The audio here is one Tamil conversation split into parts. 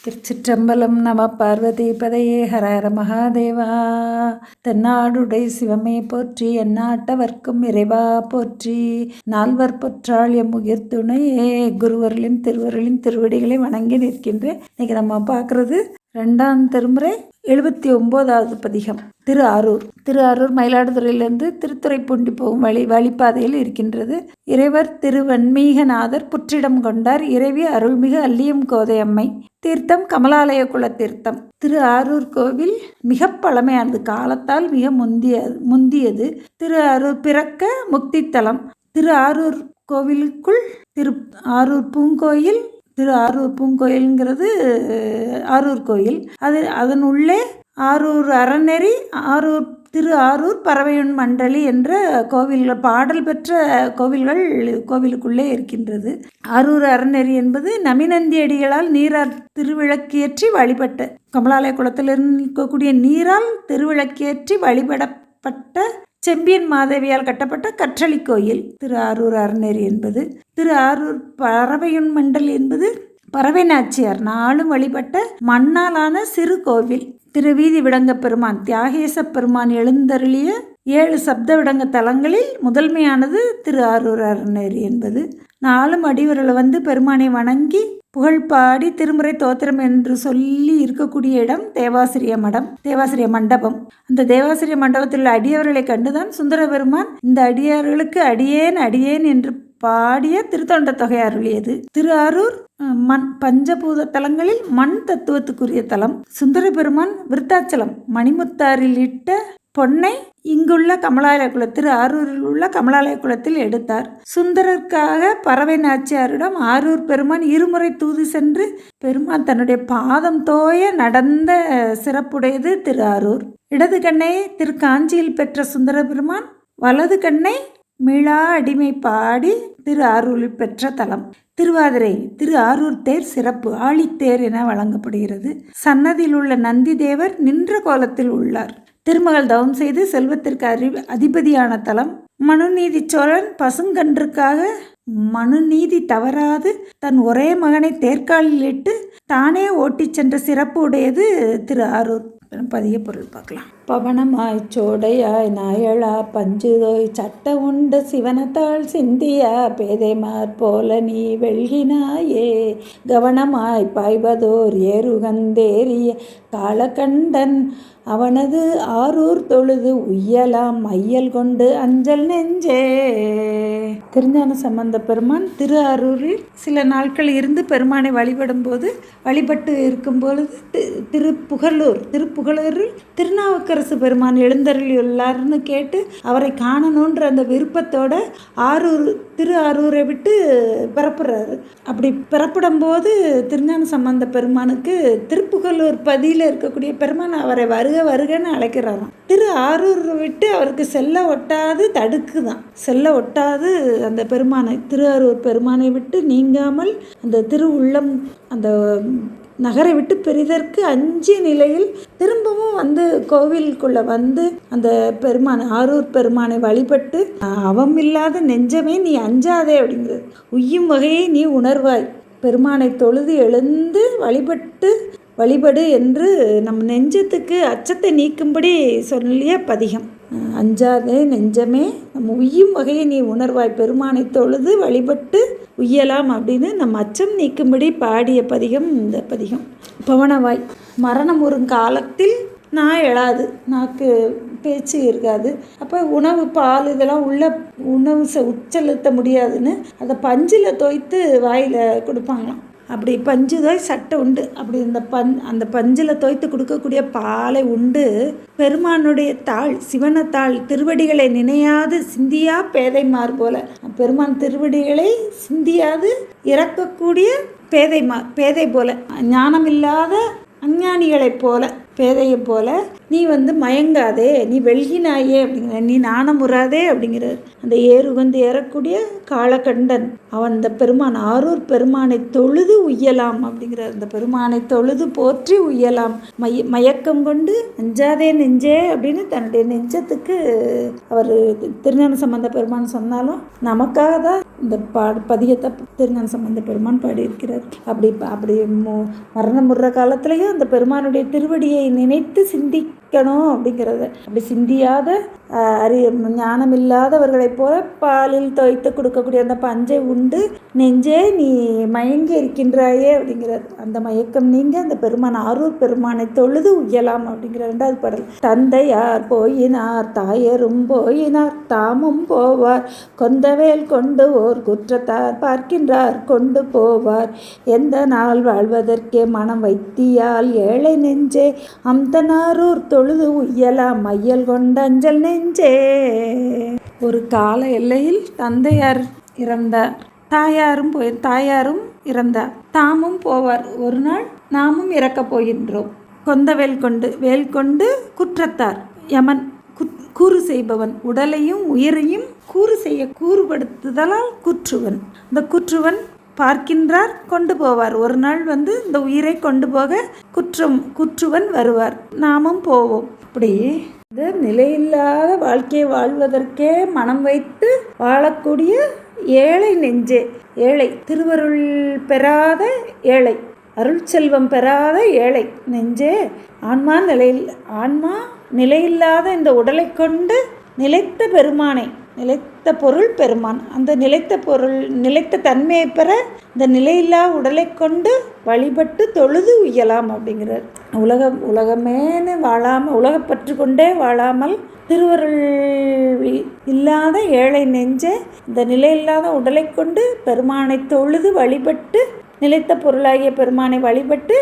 திருச்சிற்றம்பலம். நம பார்வதி பதையே ஹரஹர மகாதேவா. தென்னாடுடை சிவமே போற்றி, எந்நாட்டவர்க்கும் இறைவா போற்றி. நால்வர் பொற்றாள் எம்முயிர் துணையே. குருவர்களின் திருவருளின் திருவடிகளை வணங்கி நிற்கின்றேன். இன்னைக்கு நம்ம பார்க்குறது 2ஆம் திருமுறை 79வது பதிகம். திருஆரூர் மயிலாடுதுறையிலிருந்து திருத்துறைப்பூண்டி போகும் வழிப்பாதையில் இருக்கின்றது. இறைவர் திருவன்மீகநாதர் புற்றிடம் கொண்டார். இறைவி அருள்மிகு அல்லியம் கோதையம்மை. தீர்த்தம் கமலாலய குல தீர்த்தம். திருஆரூர் கோவில் மிக பழமையானது, காலத்தால் மிக முந்தியது. திருஆரூர் பிறக்க முக்தித்தலம். திருஆரூர் கோவிலுக்குள் ஆரூர் பூங்கோயில். திருஆரூர் பூங்கோயில்ங்கிறது ஆரூர் கோயில். அதன் உள்ளே ஆரூர் அறநெறி, திருஆரூர் பறவையுண் மண்டலி என்ற கோவில்கள், பாடல் பெற்ற கோவில்கள் கோவிலுக்குள்ளே இருக்கின்றது. ஆரூர் அறநெறி என்பது நமிநந்தியடிகளால் நீரால் திருவிளக்கேற்றி வழிபட்ட, கமலாலய குளத்தில் இருக்கக்கூடிய நீரால் திருவிளக்கேற்றி வழிபடப்பட்ட செம்பியன் மாதேவியால் கட்டப்பட்ட கற்றளி கோயில் திருஆரூர் அறநெறி என்பது. திருஆரூர் பறவையுண் மண்டல் என்பது பறவை நாச்சியார் நாளும் வழிபட்ட மண்ணாலான சிறு கோவில். திருவீதி விடங்க பெருமான், தியாகேச பெருமான் எழுந்தருளிய 7 சப்த விடங்க தலங்களில் முதன்மையானது திருஆரூர் அறநெறி என்பது. நாளும் அடிவர்களை பெருமானை வணங்கி புகழ்பாடி திருமுறை தோத்திரம் என்று சொல்லி இருக்கக்கூடிய இடம் தேவாசிரிய மண்டபம். அந்த தேவாசிரிய மண்டபத்தில் அடியவர்களை கண்டுதான் சுந்தர பெருமான் இந்த அடியார்களுக்கு அடியேன் என்று பாடிய திருத்தொண்ட தொகை அருளியது. திருஆரூர் பஞ்சபூத தலங்களில் மண் தத்துவத்துக்குரிய தலம். சுந்தர பெருமான் விருத்தாச்சலம் மணிமுத்தாரில் இட்ட பொன்னை இங்குள்ள கமலாலய குளத்தில், ஆரூரில் உள்ள கமலாலய குளத்தில் எடுத்தார். சுந்தரருக்காக பறவை நாச்சியாரிடம் ஆரூர் பெருமான் இருமுறை தூது சென்று பெருமான் தன்னுடைய பாதம் தோய நடந்த சிறப்புடையது திருஆரூர். இடது கண்ணை திருக்காஞ்சியில் பெற்ற சுந்தர பெருமான் வலது கண்ணை மீளா அடிமை பாடி திருஆரூரில் பெற்ற தலம். திருவாதிரை திருஆரூர் தேர் சிறப்பு ஆழித்தேர் என வழங்கப்படுகிறது. சன்னதியில் உள்ள நந்தி தேவர் நின்ற கோலத்தில் உள்ளார். திருமகள் தவம் செய்து செல்வத்திற்கு அதிபதியான தலம். மனுநீதி சோழன் பசுங்கன்றுக்காக மனுநீதி தவறாது தன் ஒரே மகனை தேர்காலில் இட்டு தானே ஓட்டிச் சென்ற சிறப்பு உடையது திருஆரூர். பதிய பொருள் பார்க்கலாம். பவனமாய் சோடையாய் நாயழா பஞ்சுதோய் சட்ட உண்ட சிவனத்தாள் சிந்தியா பேதைமார் போல நீ வெள்கினாயே. கவனமாய் பாய்வதோர் ஏறுகந்தேறிய காலகண்டன் அவனது ஆரூர் தொழுது உய்யலாம் மையல் கொண்டு அஞ்சல் நெஞ்சே. திருஞான சம்பந்த பெருமான் திருஆரூரில் சில நாட்கள் இருந்து பெருமானை வழிபட்டு இருக்கும்பொழுது திருப்புகலூரில் திருநாவுக்கரசு பெருமான் எழுந்தருளியுள்ளார்னு கேட்டு அவரை காணணுன்ற அந்த விருப்பத்தோட திருஆரூரை விட்டு பிறப்புறாரு. அப்படி பிறப்பிடும் போது திருஞான சம்பந்த பெருமானுக்கு திருப்புகலூர் பதியில் இருக்கக்கூடிய பெருமான் அவரை வருகன்னு அழைக்கிறாராம். திருஆரூர் விட்டு அவருக்கு செல்ல ஒட்டாது அந்த பெருமானை, திருஆரூர் பெருமானை விட்டு நீங்காமல் அந்த திருவுள்ளம் அந்த நகரை விட்டு பெரிதற்கு அஞ்சிய நிலையில் திரும்பவும் கோவிலுக்குள்ள அந்த ஆரூர் பெருமானை வழிபட்டு அவமில்லாத நெஞ்சமே நீ அஞ்சாதே அப்படிங்கிறது. உய்யும் வகையை நீ உணர்வாய், பெருமானை தொழுது எழுந்து வழிபடு என்று நம் நெஞ்சத்துக்கு அச்சத்தை நீக்கும்படி சொல்லிய பதிகம். அஞ்சாதே நெஞ்சமே நம் உய்யும் வகையை நீ உணர்வாய், பெருமானை தொழுது வழிபட்டு உய்யலாம் அப்படின்னு நம் அச்சம் நீக்கும்படி பாடிய பதிகம் இந்த பதிகம். பவனவாய், மரணம் ஒரு காலத்தில் நான் எழாது, நாக்கு பேச்சு இருக்காது. அப்போ உணவு பால் இதெல்லாம் உணவு உச்செலுத்த முடியாதுன்னு அதை பஞ்சில் தோய்த்து வாயில் கொடுப்பாங்களாம். அப்படி பஞ்சு தோய் சட்டை உண்டு. அப்படி அந்த பஞ்சில் தோய்த்து கொடுக்கக்கூடிய பாலை உண்டு பெருமானுடைய சிவனத்தாள் திருவடிகளை நினையாது சிந்தியா பேதைமார் போல, பெருமான் திருவடிகளை சிந்தியாது இறக்கக்கூடிய பேதை போல, ஞானமில்லாத அஞ்ஞானிகளைப் போல, பேதையை போல நீ மயங்காதே, நீ வெள்கினாயே அப்படிங்கிற, நீ நாணமுறாதே அப்படிங்கிறார். அந்த ஏறுகந்து ஏறக்கூடிய காலகண்டன் அவன் அந்த பெருமான் ஆரூர் பெருமானை தொழுது உய்யலாம் அப்படிங்கிறார். அந்த பெருமானை தொழுது போற்றி உய்யலாம். மயக்கம் கொண்டு அஞ்சாதே நெஞ்சே அப்படின்னு தன்னுடைய நெஞ்சத்துக்கு அவர் திருஞான சம்பந்த பெருமான் சொன்னாலும் நமக்காக தான் இந்த பதியத்தை திருஞான சம்பந்த பெருமான் பாடியிருக்கிறார். அப்படி மரணமுற காலத்திலையும் அந்த பெருமானுடைய திருவடியை நினைத்து சிந்திக்கணும் அப்படிங்கிறத. அப்படி சிந்தியாத ஞானம் இல்லாதவர்களைப் போல பாலில் துவைத்து கொடுக்கக்கூடிய அந்த பஞ்சை உண்டு நெஞ்சே நீ மயங்கி இருக்கின்றாயே அப்படிங்கிறார். அந்த மயக்கம் நீங்க அந்த பெருமான் ஆரூர் பெருமானை தொழுது உய்யலாம் அப்படிங்கிற 2வது பாடல். தந்தையார் போயினார் தாயரும் போயினார் தாமும் போவார் கொந்தவேல் கொண்டு ஓர் குற்றத்தார் பார்க்கின்றார் கொண்டு போவார் எந்த நாள் வாழ்வதற்கே மனம் வைத்தியால் ஏழை நெஞ்சே அம்தனாரூர் தொழுது உய்யலாம் மையல் கொண்ட அஞ்சல் நெஞ்சே. ஒரு கால எல்லையில் தந்தையார் இறந்தார், தாயாரும் இறந்தார், தாமும் போவார். ஒரு நாள் நாமும் இறக்கப் போகின்றோம். கொந்தவேல் கொண்டு குற்றத்தார் யமன் கூறு செய்பவன், உடலையும் உயிரையும் கூறுபடுத்துதலால் குற்றுவன். இந்த குற்றுவன் பார்க்கின்றார் கொண்டு போவார். ஒரு நாள் இந்த உயிரை கொண்டு போக குற்றுவன் வருவார், நாமும் போவோம். இப்படி இந்த நிலையில்லாத வாழ்க்கையை வாழ்வதற்கே மனம் வைத்து வாழக்கூடிய ஏழை நெஞ்சே, ஏழை திருவருள் பெறாத ஏழை, அருள் செல்வம் பெறாத ஏழை நெஞ்சே, ஆன்மா நிலையில்லாத இந்த உடலை கொண்டு நிலைத்த பெருமானை, நிலைத்த பொருள் பெருமான், அந்த நிலைத்த தன்மையை பெற இந்த நிலையில்லா உடலை கொண்டு வழிபட்டு தொழுது உய்யலாம் அப்படிங்கிறார். உலகமேனு வாழாமல், உலகப்பற்று கொண்டே வாழாமல் திருவருள் இல்லாத ஏழை நெஞ்சே, இந்த நிலையில்லாத உடலை கொண்டு பெருமானை தொழுது வழிபட்டு நிலைத்த பொருளாகிய பெருமானை வழிபட்டு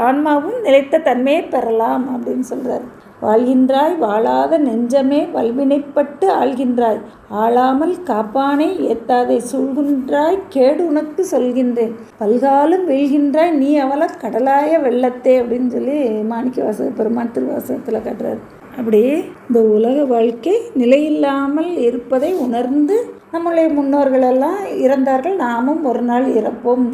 ஆன்மாவும் நிலைத்த தன்மையை பெறலாம் அப்படின்னு சொல்கிறார். வாழ்கின்றாய் வாழாத நெஞ்சமே வல்வினைப்பட்டு ஆள்கின்றாய் ஆளாமல் காப்பானை ஏத்தாதை சூழ்கின்றாய் கேடு உனக்கு சொல்கின்றேன் பல்காலும் வீழ்கின்றாய் நீ அவள கடலாய வெள்ளத்தே அப்படின்னு சொல்லி மாணிக்க பெருமான் திருவாசகத்தில் காட்டுறார். அப்படி இந்த உலக வாழ்க்கை நிலையில்லாமல் இருப்பதை உணர்ந்து நம்முடைய முன்னோர்களெல்லாம் இறந்தார்கள், நாமும் ஒரு நாள் இறப்போம்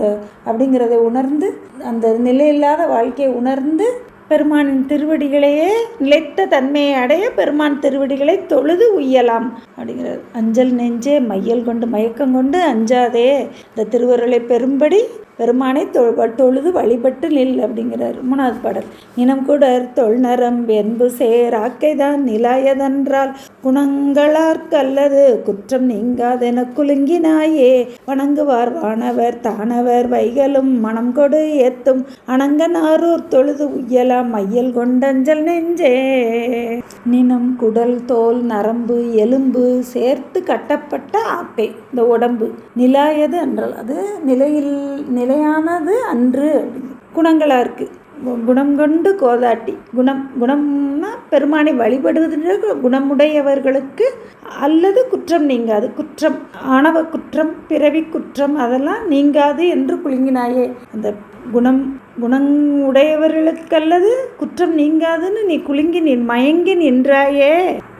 அப்படிங்கிறதை உணர்ந்து அந்த நிலையில்லாத வாழ்க்கையை உணர்ந்து பெருமானின் திருவடிகளையே நிலைத்த தன்மையை அடைய பெருமான் திருவடிகளை தொழுது உய்யலாம் அப்படிங்கிறார். அஞ்சல் நெஞ்சே மையல் கொண்டு மயக்கம் கொண்டு அஞ்சாதே, இந்த திருவருளை பெரும்படி பெருமானை தொழுது வழிபட்டு நில் அப்படிங்கிறார். 3வது பாடல். இனம் குடர் தொல்நரம் வென்பு சேராக்கைதான் நிலாயதென்றால் குணங்களார்க்கல்லது குற்றம் நீங்காதென குலுங்கினாயே வணங்குவார் வானவர் தானவர் வைகளும் மனம் கொடு ஏத்தும் அணங்கனாரூர் தொழுது உய்யலாம் மையல் கொண்டஞ்சல் நெஞ்சே. நினம் குடல் தோல் நரம்பு எலும்பு சேர்த்து கட்டப்பட்ட ஆக்கை இந்த உடம்பு நிலாயது என்றால் அது நிலையானது அன்று. குணங்களாக இருக்குது. குணம் கொண்டு கோதாட்டி, குணம்னா பெருமானை வழிபடுவதற்கு குணமுடையவர்களுக்கு அல்லது குற்றம் நீங்காது, குற்றம் ஆணவ குற்றம் பிறவி குற்றம் அதெல்லாம் நீங்காது என்று குலுங்கினாயே. அந்த குணமுடையவர்களுக்கல்லது குற்றம் நீங்காதுன்னு நீ குலுங்கி மயங்கி நின்றாயே.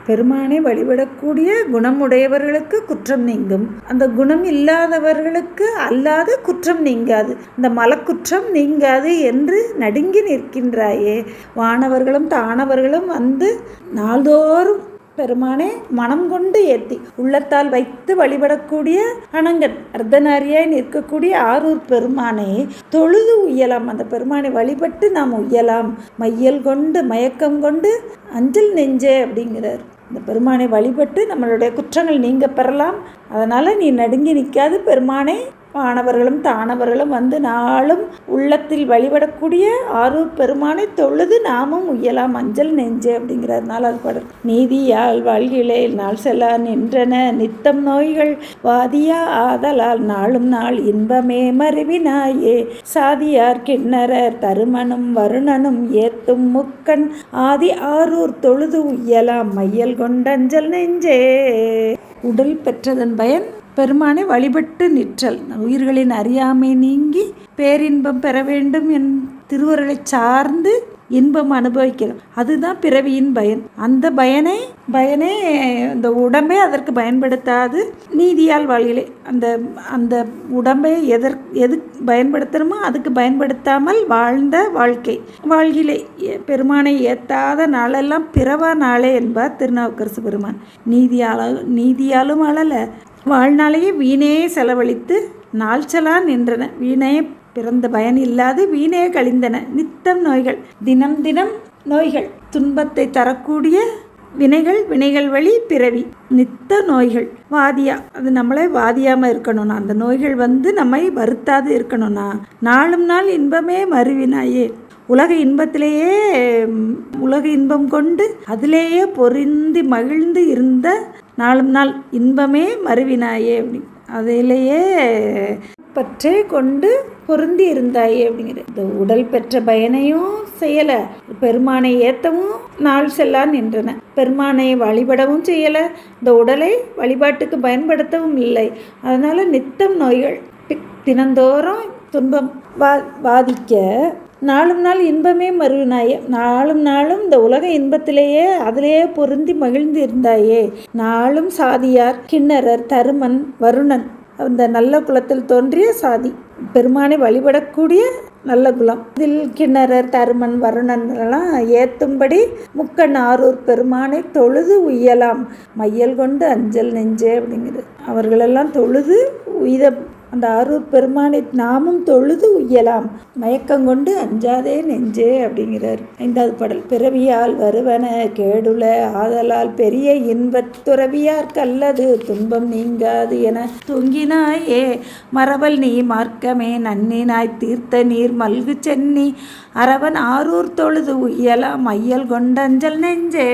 பெருமானை வழிபடக்கூடிய குணமுடையவர்களுக்கு குற்றம் நீங்கும், அந்த குணம் இல்லாதவர்களுக்கு அல்லாத குற்றம் நீங்காது, இந்த மலக்குற்றம் நீங்காது என்று நடுங்கி நிற்கின்றாயே. வானவர்களும் தானவர்களும் நாள்தோறும் பெருமானே மனம் கொண்டு ஏற்றி உள்ளத்தால் வைத்து வழிபடக்கூடிய அனங்கன் அர்த்தநாரியாய் நிற்கக்கூடிய ஆரூர் பெருமானை தொழுது உய்யலாம். அந்த பெருமானை வழிபட்டு நாம் உய்யலாம். மையல் கொண்டு மயக்கம் கொண்டு அஞ்சல் நெஞ்சே அப்படிங்கிறார். இந்த பெருமானை வழிபட்டு நம்மளுடைய குற்றங்கள் நீங்க பெறலாம். அதனால் நீ நடுங்கி நிற்காது. பெருமானை வானவர்களும் தானவர்களும் நாளும் உள்ளத்தில் வழிபடக்கூடிய ஆரூர் பெருமானை தொழுது நாமும் உய்யலாம் அஞ்சல் நெஞ்சே அப்படிங்கிறார். 4வது பாடல். நீதியால் வாழ்கிலே நாள் செல்லா நின்றன நித்தம் நோய்கள் வாதியா ஆதலால் நாளும் நாள் இன்பமே மருவினாயே சாதியார் கிண்ணறர் தருமனும் வருணனும் ஏத்தும் முக்கண் ஆதி ஆரூர் தொழுது உய்யலாம் மையல் கொண்டஞ்சல் நெஞ்சே. உடல் பெற்றதன் பயன் பெருமானை வழிபட்டு நிற்றல், உயிர்களின் அறியாமை நீங்கி பேரின்பம் பெற வேண்டும் என் திருவருளை சார்ந்து இன்பம் அனுபவிக்கிறோம். அதுதான் பிறவியின் பயன். அந்த பயனே இந்த உடம்பே அதற்கு பயன்படுத்தாது நீதியால் வாழ்கிலே. அந்த அந்த உடம்பை எது பயன்படுத்தணுமோ அதுக்கு பயன்படுத்தாமல் வாழ்ந்த வாழ்கிலே பெருமானை ஏத்தாத நாளெல்லாம் பிறவா நாளே என்பார் திருநாவுக்கரசு பெருமான். நீதியாலும் அழல, வாழ்நாளையே வீணே செலவழித்து நாள் செலா நின்றன. வீணே பிறந்த பயன் இல்லாது வீணே கழிந்தன. நித்தம் நோய்கள், தினம் நோய்கள், துன்பத்தை தரக்கூடிய வினைகள் வழி பிறவி, நித்த நோய்கள். வாதியா, அது நம்மளை வாதியாமல் இருக்கணும்னா, அந்த நோய்கள் நம்மை வருத்தாது இருக்கணும்னா, நாளும் நாள் இன்பமே மருவினாயே. உலக இன்பம் கொண்டு அதிலேயே பொருந்தி மகிழ்ந்து இருந்த நாளும் நாள் இன்பமே மருவினாயே அப்படி, அதிலேயே பற்றே கொண்டு பொருந்தி இருந்தாயே அப்படிங்கிற. இந்த உடல் பெற்ற பயனையும் செய்யலை, பெருமானை ஏற்றவும் நாள் செல்லா நின்றன. பெருமானை வழிபடவும் செய்யலை, இந்த உடலை வழிபாட்டுக்கு பயன்படுத்தவும் இல்லை. அதனால் நித்தம் நோய்கள், தினந்தோறும் துன்பம் வாதிக்க நாளும் நாள் இன்பமே மருவினாயே. நாளும் இந்த உலக இன்பத்திலேயே அதிலேயே பொருந்தி மகிழ்ந்து இருந்தாயே. நாளும் சாதியார், கிண்ணறர், தருமன், வருணன், அந்த நல்ல குலத்தில் தோன்றிய சாதி, பெருமானை வழிபடக்கூடிய நல்ல குலம். இதில் கிண்ணறர், தருமன், வருணன் எல்லாம் ஏத்தும்படி முக்கண் ஆரூர் பெருமானை தொழுது உய்யலாம் மையல் கொண்டு அஞ்சல் நெஞ்சே அப்படிங்கிறது. அவர்களெல்லாம் தொழுது உய்த அந்த ஆரூர் பெருமானை நாமும் தொழுது உய்யலாம் மயக்கங்கொண்டு அஞ்சாதே நெஞ்சே அப்படிங்கிறார். 5வது பாடல். பிறவியால் வருவன கேடுல ஆதலால் பெரிய இன்பத் துறவியார் கல்லது துன்பம் நீங்காது என தூங்கினாயே. மரபல் நீ மார்க்கமே நன்னினாய் தீர்த்த நீர் மல்கு சென்னி அரவன் ஆரூர் தொழுது உய்யலாம் மையல் கொண்டஞ்சல் நெஞ்சே.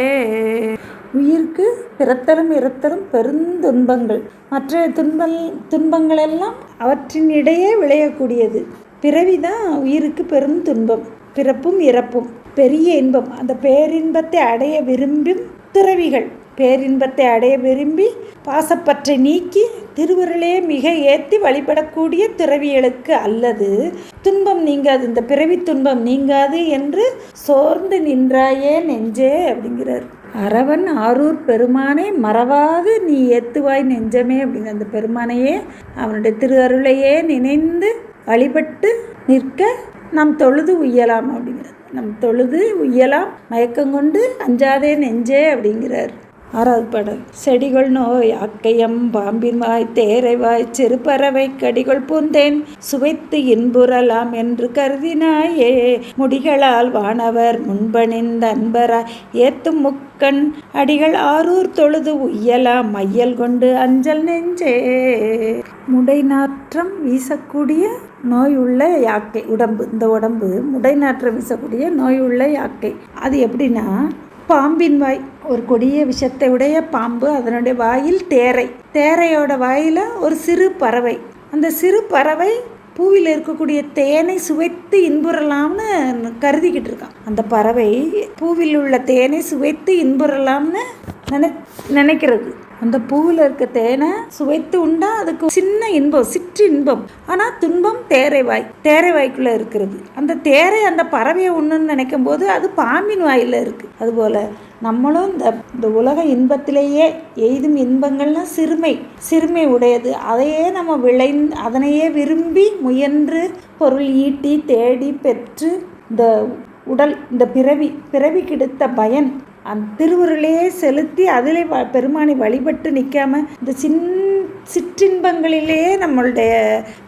உயிருக்கு பிறத்தலும் இறத்தலும் பெருந்துன்பங்கள். மற்ற துன்பங்களெல்லாம் அவற்றின் இடையே விளையக்கூடியது. பிறவிதான் உயிருக்கு பெரும் துன்பம். பிறப்பும் இறப்பும் பெரிய இன்பம். அந்த பேரின்பத்தை அடைய விரும்பும் துறவிகள், பேரின்பத்தை அடைய விரும்பி பாசப்பற்றை நீக்கி திருவருளே மிக ஏற்றி வழிபடக்கூடிய துறவிகளுக்கு அல்லது துன்பம் நீங்காது, இந்த பிறவி துன்பம் நீங்காது என்று சோர்ந்து நின்றாயே நெஞ்சே அப்படிங்கிறார். அரவன் ஆரூர் பெருமானை மறவாது நீ ஏத்துவாய் நெஞ்சமே அப்படிங்கிற. அந்த பெருமானையே அவனுடைய திரு அருளையே நினைந்து வழிபட்டு நிற்க நாம் தொழுது உய்யலாம் அப்படிங்கிறார். நம் தொழுது உய்யலாம் மயக்கங்கொண்டு அஞ்சாதே நெஞ்சே அப்படிங்கிறார். 6வது பாடல். செடிகள் நோய் அக்கையம் பாம்பின் வாய் தேரை வாய் சிறுபறவை கடிகள் பூந்தேன் சுவைத்து இன்புறலாம் என்று கருதினாயே. முடிகளால் வானவர் முன்பணிந்த அன்பராய் ஏத்தும் முக்கண் அடிகள் ஆரூர் தொழுது உய்யலாம் மையல் கொண்டு அஞ்சல் நெஞ்சே. முடை நாற்றம் வீசக்கூடிய நோய் உள்ள யாக்கை உடம்பு. இந்த உடம்பு முடை நாற்றம் வீசக்கூடிய நோய் உள்ள யாக்கை. அது எப்படின்னா, பாம்பின் வாய், ஒரு கொடிய விஷத்தை உடைய பாம்பு, அதனுடைய வாயில் தேரையோட வாயில் ஒரு சிறு பறவை. அந்த சிறு பறவை பூவில் இருக்கக்கூடிய தேனை சுவைத்து இன்புறலாம்னு கருதிக்கிட்டு இருக்கான். அந்த பறவை பூவில் உள்ள தேனை சுவைத்து இன்புறலாம்னு நினைக்கிறது. அந்த பூவில் இருக்க தேனை சுவைத்து உண்டா அதுக்கு சின்ன இன்பம், சிற்று இன்பம். ஆனால் துன்பம் தேரை வாய்க்குள்ளே இருக்கிறது. அந்த தேரை அந்த பறவையை ஒன்றுன்னு நினைக்கும் போது அது பாம்பின் வாயில் இருக்குது. அதுபோல் நம்மளும் இந்த உலக இன்பத்திலேயே எய்தும் இன்பங்கள்லாம் சிறுமை உடையது. அதையே நம்ம அதனையே விரும்பி முயன்று பொருள் ஈட்டி தேடி பெற்று இந்த உடல், இந்த பிறவி கிடைத்த பயன் அந்த திருவுருளையே செலுத்தி அதிலே பெருமானை வழிபட்டு நிற்காம இந்த சிற்றின்பங்களிலேயே நம்மளுடைய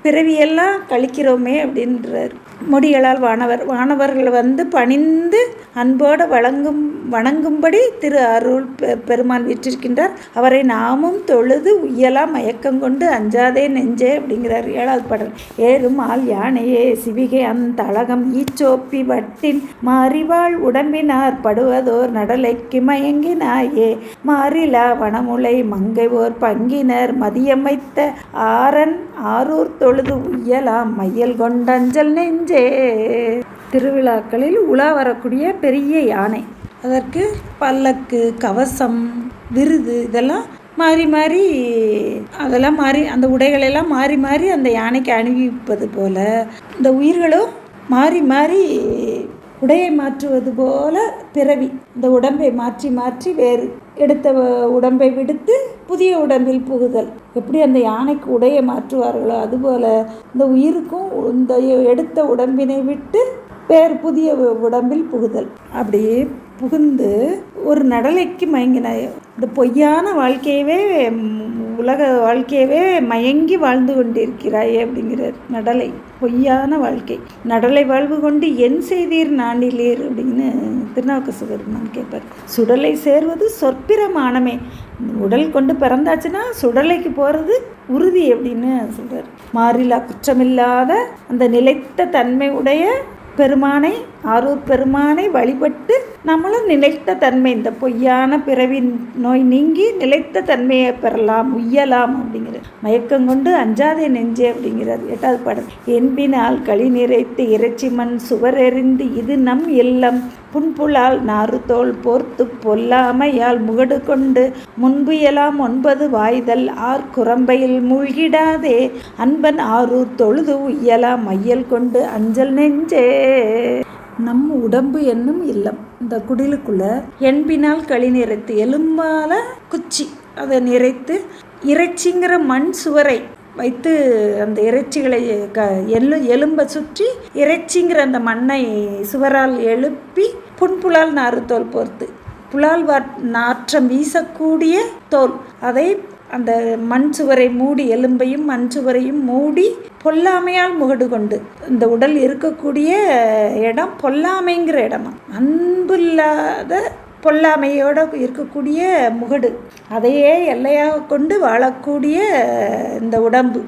பிறவியெல்லாம் கழிக்கிறோமே அப்படின்றார். முடிகளால் வானவர்கள் பணிந்து அன்போடு வணங்கும்படி திரு அருள் பெருமான் வீற்றிருக்கின்றார். அவரை நாமும் தொழுது உய்யலாம் மயக்கங்கொண்டு அஞ்சாதே நெஞ்சே அப்படிங்கிறார். 7வது பாடல். ஏறும் ஆள் யானையே சிவிகை அந்த அழகம் ஈச்சோப்பி வட்டின் மாறிவாள் உடம்பினார் படுவதோர் நடலைக்கு மயங்கினாயே. மாறிலா வனமுலை மங்கை ஓர் பங்கினர் மதியம் வைத்த ஆரன் ஆரூர் தொழுது உய்யலாம் மையல் கொண்டஞ்சல் நெஞ்சே. திருவிழாக்களில் உலா வரக்கூடிய பெரிய யானை, அதற்கு பல்லக்கு, கவசம், விருது இதெல்லாம் மாறி அதெல்லாம் அந்த உடைகளெல்லாம் மாறி அந்த யானைக்கு அணிவிப்பது போல இந்த உயிர்களும் மாறி உடையை மாற்றுவது போல பிறவி. இந்த உடம்பை மாற்றி மாற்றி வேறு எடுத்த உடம்பை விடுத்து புதிய உடம்பில் புகுதல். எப்படி அந்த யானைக்கு உடையை மாற்றுவார்களோ அதுபோல் இந்த உயிருக்கும் இந்த எடுத்த உடம்பினை விட்டு வேறு புதிய உடம்பில் புகுதல். அப்படியே புகுந்து ஒரு நடலைக்கு மயங்கின இந்த பொய்யான வாழ்க்கையவே, உலக வாழ்க்கையவே மயங்கி வாழ்ந்து கொண்டிருக்கிறாயே அப்படிங்கிறார். நடலை பொய்யான வாழ்க்கை, நடலை வாழ்வு கொண்டு என் செய்தீர் நானிலீர் அப்படின்னு திருநாவுக்கரசர் கேட்பார். சுடலை சேர்வது சொற்பிரமானமே. உடல் கொண்டு பிறந்தாச்சுன்னா சுடலைக்கு போகிறது உறுதி அப்படின்னு சொல்கிறார். மாறிலா குற்றமில்லாத அந்த நிலைத்த தன்மை உடைய பெருமானை, ஆரூர் பெருமானை வழிபட்டு நம்மளும் நிலைத்த தன்மை, இந்த பொய்யான பிறவி நோய் நீங்கி நிலைத்த தன்மையை பெறலாம், உய்யலாம் அப்படிங்கிறார். மயக்கம் கொண்டு அஞ்சாதே நெஞ்சே அப்படிங்கிறார் 8வது பாடல். என்பினால் களி நிறைத்து இறைச்சி மண் சுவர் எறிந்து இது நம் இல்லம் புன்புலால் நாறு தோல் போர்த்து பொல்லாமையால் முகடு கொண்டு முன்பு எல்லாம் 9 வாய்தல் ஆர் குரம்பையில் மூழ்கிடாதே அன்பன் ஆரூர் தொழுது உய்யலாம் மையல் கொண்டு அஞ்சல் நெஞ்சே. நம் உடம்பு என்னும் இல்லம், இந்த குடிலுக்குள்ள என்பினால் களி நிறைத்து, எலும்பால குச்சி அதை நிறைத்து இறைச்சிங்கிற மண் சுவரை வைத்து அந்த இறைச்சிகளை எலும்பை சுற்றி இறைச்சிங்கிற அந்த மண்ணை சுவரால் எழுப்பி புன்புலால் நாறு தோல் போர்த்து, புலால் நாற்றம் வீசக்கூடிய தோல், அதை அந்த மண் சுவரை மூடி, எலும்பையும் மண் சுவரையும் மூடி பொல்லாமையால் முகடு கொண்டு, இந்த உடல் இருக்கக்கூடிய இடம் பொல்லாமைங்கிற இடமா, அன்பில்லாத பொல்லாமையோடு இருக்கக்கூடிய முகடு, அதையே எல்லையாக கொண்டு வாழக்கூடிய இந்த உடம்பு.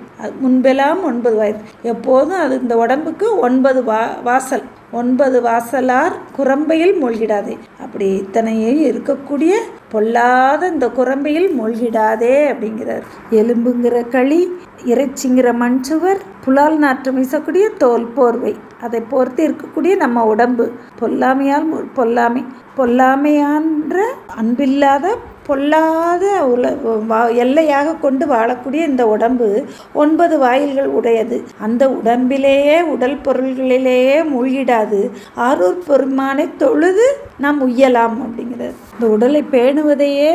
முன்பெல்லாம் 9 வயது, எப்போதும் அது இந்த உடம்புக்கு 9 வாசல், 9 வாசலார் குரம்பையில் மூழ்கிடாதே. அப்படி இத்தனையும் இருக்கக்கூடிய பொல்லாத இந்த குரம்பையில் மூழ்கிடாதே அப்படிங்கிறார். எலும்புங்கிற களி, இறைச்சிங்கிற மண் சுவர், புலால் நாற்றம் வீசக்கூடிய தோல் போர்வை, அதை போர்த்து இருக்கக்கூடிய நம்ம உடம்பு, பொல்லாமையால் பொல்லாமையான்ற அன்பில்லாத பொல்லாத எல்லையாக கொண்டு வாழக்கூடிய இந்த உடம்பு 9 வாயில்கள் உடையது. அந்த உடம்பிலேயே உடல் பொருள்களிலேயே மூழ்கிடாது ஆரூர் பெருமானை தொழுது நாம் உய்யலாம் அப்படிங்கிறது. இந்த உடலை பேணுவதையே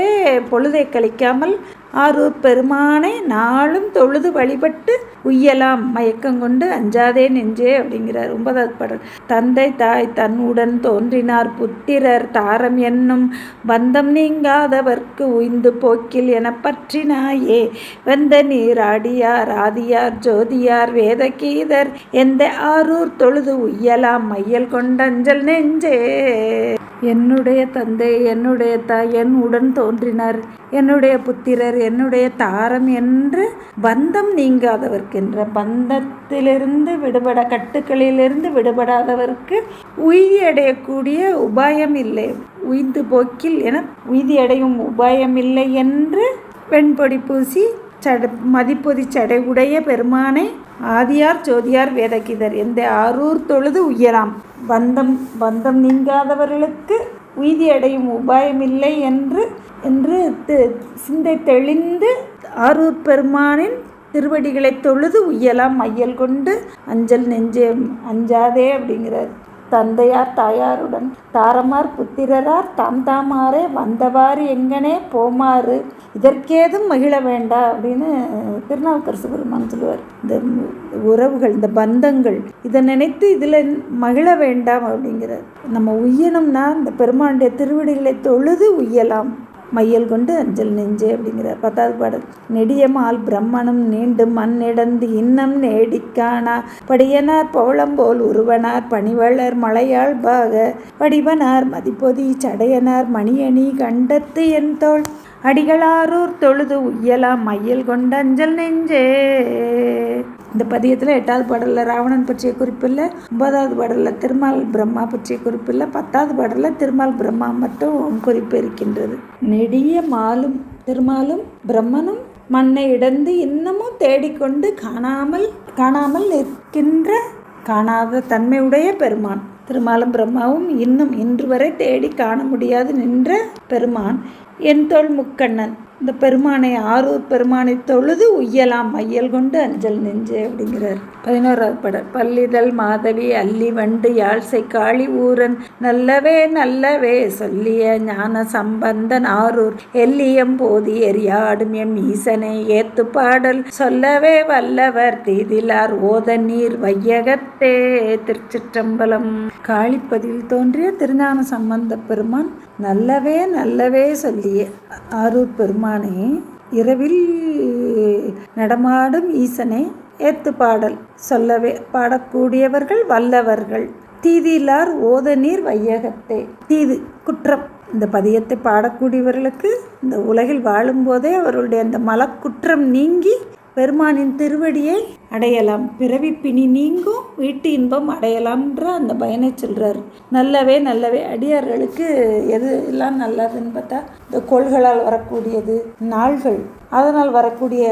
பொழுதை கழிக்காமல் ஆரூர் பெருமானை நாளும் தொழுது வழிபட்டு உய்யலாம் மயக்கம் கொண்டு அஞ்சாதே நெஞ்சே அப்படிங்கிறார். 9வது பாடல். தந்தை தாய் தன்னுடன் தோன்றினார் புத்திரர் தாரம் என்னும் பந்தம் நீங்காதவர்க்கு உய்ந்து போக்கில் என பற்றினாயே வெந்த நீர் ஆடியார் ஆதியார் ஜோதியார் வேதகீதர் எந்த ஆரூர் தொழுது உய்யலாம் மையல் கொண்டஞ்சல் நெஞ்சே. என்னுடைய தந்தை, என்னுடைய தாய், என் உடன் தோன்றினார், என்னுடைய புத்திரர், என்னுடைய தாரம் என்று பந்தம் நீங்காதவர்க்கென்ற பந்தத்திலிருந்து விடுபட, கட்டுக்களிலிருந்து விடுபடாதவருக்கு உய்தி அடையக்கூடிய உபாயம் இல்லை, உய்ந்து போக்கில் என உய்தி அடையும் உபாயம் இல்லை என்று வெண்பொடி பூசி மதிப்பொதி சடை உடைய பெருமானை ஆதியார் ஜோதியார் வேதகீதர் எந்த ஆரூர் தொழுது உய்யலாம். பந்தம் நீங்காதவர்களுக்கு உய்தி அடையும் உபாயமில்லை என்று சிந்தை தெளிந்து ஆரூர் பெருமானின் திருவடிகளை தொழுது உய்யலாம் மையல் கொண்டு அஞ்சல் நெஞ்சே அஞ்சாதே அப்படிங்கிறார். தந்தையார் தாயாருடன் தாரமார் புத்திரரார் தாமாரே வந்தவாறு எங்கனே போமாறு இதற்கேதும் மகிழ வேண்டா அப்படின்னு திருநாவுக்கரசு பெருமான் சொல்லுவார். இந்த உறவுகள், இந்த பந்தங்கள், இதை நினைத்து இதில் மகிழ வேண்டாம் அப்படிங்கிறார். நம்ம உய்யணும்னா இந்த பெருமானுடைய திருவடிகளை தொழுது உய்யலாம் மையல் கொண்டு அஞ்சல் நெஞ்சே அப்படிங்கிறார். 10வது பாடல். நெடியமால் பிரம்மனும் நீண்டு மண்ணிடந்து இன்னம் நேடிக்கானா படியனார் பவளம்போல் உருவனார் பணிவளர் மலையாள் பாக வடிவனார் மதிப்பொதி சடையனார் மணியணி கண்டத்து என் தோள் அடிகளாரூர் தொழுது உய்யலாம் மையல் கொண்ட அஞ்சல் நெஞ்சே. இந்த பதியத்தில் 8வது பாடலில் ராவணன் பற்றிய குறிப்பில்லை, 9வது பாடலில் திருமால் பிரம்மா பற்றிய குறிப்பில்லை, 10வது பாடலில் திருமால் பிரம்மா மட்டும் குறிப்பு இருக்கின்றது. நெடிய மாலும் திருமாலும் பிரம்மனும் மண்ணை இடந்து இன்னமும் தேடிக்கொண்டு காணாமல் நிற்கின்ற காணாத தன்மையுடைய பெருமான். திருமாலும் பிரம்மாவும் இன்னும் இன்று வரை தேடி காண முடியாது நின்ற பெருமான் என் தோள் முக்கண்ணன் இந்த பெருமானை ஆரூர் பெருமானை தொழுது உய்யலாம் மையல் கொண்டு அஞ்சல் நெஞ்சே அப்படிங்கிறார். 11வது படம். பல்லிதழ் மாதவி அல்லி வண்டு யாழ்சை காளி ஊரன் நல்லவே நல்லவே சொல்லிய ஞான சம்பந்தன் ஆரூர் எல்லியம் போதி எரியாடும் எம் ஈசனை ஏத்து பாடல் சொல்லவே வல்லவர் தீதிலார் ஓத நீர் வையகத்தே. திருச்சிற்றம்பலம். காளிப்பதியில் தோன்றிய திருஞான சம்பந்த பெருமான் நல்லவே நல்லவே சொல்லிய ஆரூர் பெருமானே இரவில் நடமாடும் ஈசனை ஏத்து பாடல் சொல்லவே பாடக்கூடியவர்கள் வல்லவர்கள் தீதிலார் ஓத நீர் வையகத்தே. தீது குற்றம். இந்த பதியத்தை பாடக்கூடியவர்களுக்கு இந்த உலகில் வாழும்போதே அவர்களுடைய அந்த மலக்குற்றம் நீங்கி பெருமானின் திருவடியை அடையலாம், பிறவி பிணி நீங்கும், வீட்டு இன்பம் அடையலாம்ன்ற அந்த பயனை சொல்கிறார். நல்லவே நல்லவே. அடியார்களுக்கு எது எல்லாம் நல்லதுன்னு பார்த்தா இந்த கோள்களால் வரக்கூடியது, நாள்கள் அதனால் வரக்கூடிய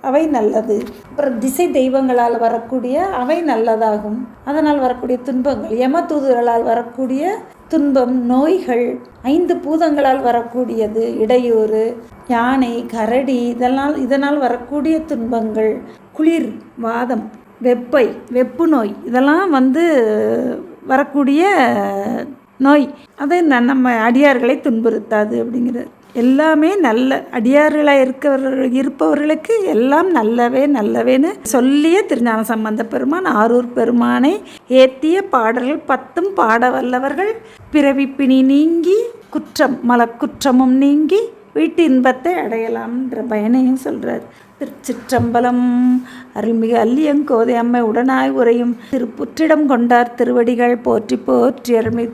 அவை நல்லது. அப்புறம் திசை தெய்வங்களால் வரக்கூடிய அவை நல்லதாகும். அதனால் வரக்கூடிய துன்பங்கள், யம தூதுகளால் வரக்கூடிய துன்பம், நோய்கள், 5 பூதங்களால் வரக்கூடியது, இடையூறு, யானை, கரடி இதனால் வரக்கூடிய துன்பங்கள், குளிர், வாதம், வெப்பு நோய் இதெல்லாம் வரக்கூடிய நோய் அது நம்ம அடியார்களை துன்புறுத்தாது அப்படிங்கிறது. எல்லாமே நல்ல அடியார்களாக இருப்பவர்களுக்கு எல்லாம் நல்லவே நல்லவேன்னு சொல்லிய திருஞான சம்பந்த பெருமான் ஆரூர் பெருமானை ஏத்திய பாடல்கள் 10 பாட வல்லவர்கள் பிறவி பிணி நீங்கி மலக்குற்றமும் நீங்கி வீட்டு இன்பத்தை அடையலாம்ன்ற பயனையும் சொல்கிறார். திருச்சிற்றம்பலம். அருள்மிகு அல்லியங்கோதை அம்மை உடனாய் உரையும் திருப்புற்றிடம் கொண்டார் திருவடிகள் போற்றி போற்றி. அருள்மிகு